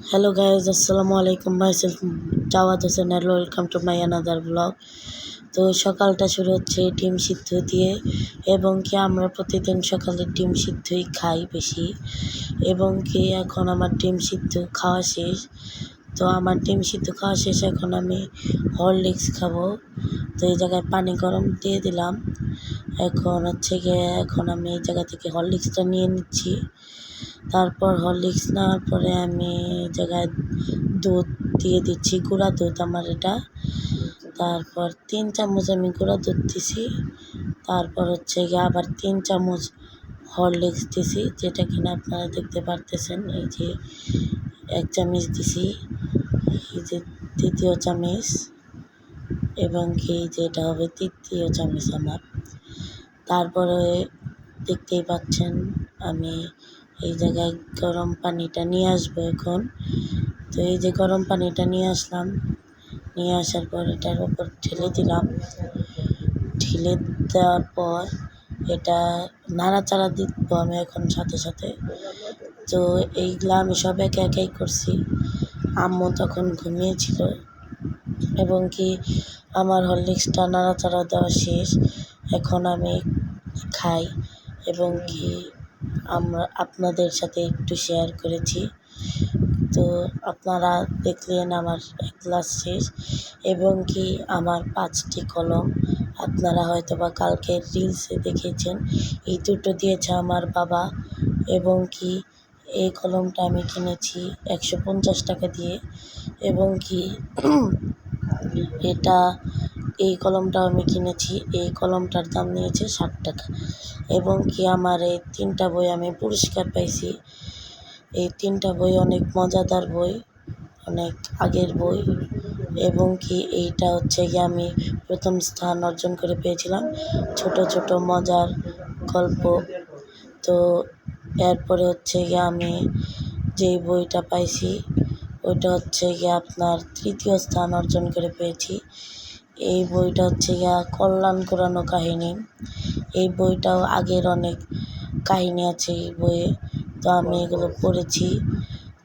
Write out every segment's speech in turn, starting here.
Hello guys, Assalamu alaikum. Myself Jawad Hossain and welcome to my another vlog. তো সকালটা শুরু হচ্ছে ডিম সিদ্ধ দিয়ে, এবং কি আমরা প্রতিদিন সকালে ডিম সিদ্ধই খাই বেশি, এবং কি এখন আমার ডিম সিদ্ধ খাওয়া শেষ। তো আমার ডিম সিদ্ধ খাওয়া শেষ, এখন আমি হরলিক্স খাবো। তো এই জায়গায় পানি গরম দিয়ে দিলাম। এখন আমি এই জায়গা থেকে হরলিক্সটা নিয়ে নিচ্ছি। তারপর হরলিক্স নেওয়ার পরে আমি জায়গায় দুধ দিয়ে দিচ্ছি, গুঁড়া দুধ আমার এটা। তারপর 3 চামচ আমি গুঁড়া দুধ দিছি। তারপর আবার 3 চামচ হরলিক্স দিছি, যেটা কিনা আপনারা দেখতে পারতেছেন। এই যে 1 চামচ দিছি, এই যে 2য় চামচ, এবং কি যেটা হবে 3য় চামচ আমার। তারপরে দেখতেই পাচ্ছেন আমি এই জায়গায় গরম পানিটা নিয়ে আসবো এখন। তো এই যে গরম পানিটা নিয়ে আসলাম, নিয়ে আসার পর এটার উপর ঢেলে দিলাম। ঢেলে দেওয়ার পর এটা নাড়াচাড়া দিব আমি এখন সাথে সাথে। তো এইগুলা আমি সব একে একেই করছি। আম্মু তখন ঘুমিয়েছিল, এবং কি আমার হরলিক্সটা নাড়াচাড়া দেওয়া শেষ। এখন আমি খাই, এবং কি আপনাদের সাথে একটু শেয়ার করেছি। তো আপনারা দেখলেন আমার 1 গ্লাস শেষ, এবং কি আমার 5টি কলম। আপনারা হয়তো বা কালকে রিলসে দেখেছেন, এই দুটো দিয়েছে আমার বাবা। এবং কি এই কলমটা আমি কিনেছি 150 টাকা দিয়ে, এবং কি এই কলমটাও আমি কিনেছি, এই কলমটার দাম নিয়েছে 60 টাকা। এবং কি আমার এই 3টা বই আমি পুরস্কার পাইছি। এই 3টা বই অনেক মজাদার বই, অনেক আগের বই, এবং কি এইটা আমি প্রথম স্থান অর্জন করে পেয়েছিলাম ছোট ছোট মজার গল্প। তো এরপরে আমি যেই বইটা পাইছি ওইটা আপনার 3য় স্থান অর্জন করে পেয়েছি। এই বইটা কল্যাণ কোরানো কাহিনী। এই বইটাও আগের অনেক কাহিনী আছে এই বইয়ে, তো আমি এগুলো পড়েছি।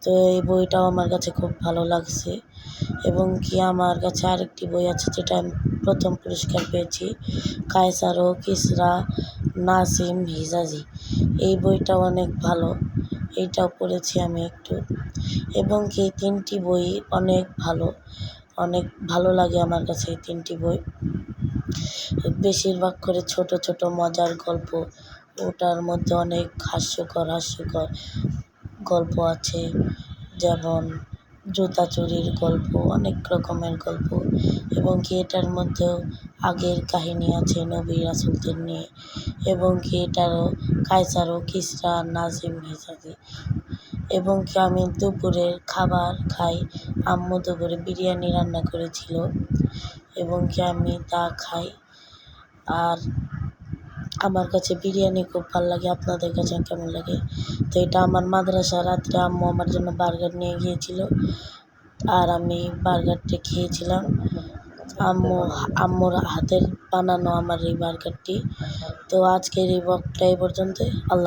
তো এই বইটাও আমার কাছে খুব ভালো লাগছে। এবং কি আমার কাছে আরেকটি বই আছে, যেটা আমি প্রথম পুরস্কার পেয়েছি, কায়সার ও কিসরা নাসিম হিজাজি। এই বইটাও অনেক ভালো, এইটাও পড়েছি আমি একটু। এবং কি এই 3টি বই অনেক ভালো লাগে আমার কাছে এই 3টি বই। বেশিরভাগ করে ছোট ছোট মজার গল্প, ওটার মধ্যে অনেক হাস্যকর গল্প আছে, যেমন জুতা চুরির গল্প, অনেক রকমের গল্প। এবং কি এটার মধ্যেও আগের কাহিনী আছে নবী রাসূলদের নিয়ে। এবং কি এটারও কায়সার ও কিসরা নাজিম হিজাজি। এবং কি আমি দুপুরের খাবার খাই, আম্মু দুপুরে বিরিয়ানি রান্না করেছিল, এবং কি আমি তা খাই। আর আমার কাছে বিরিয়ানি খুব ভালো লাগে, আপনাদের কাছে কেমন লাগে? তো এটা আমার মাদ্রাসা, রাত্রে আম্মু আমার জন্য বার্গার নিয়ে গিয়েছিল, আর আমি বার্গারটি খেয়েছিলাম। আম্মুর হাতের বানানো আমার এই বার্গারটি। তো আজকের এই ব্লগটা এই পর্যন্তই। আল্লাহ।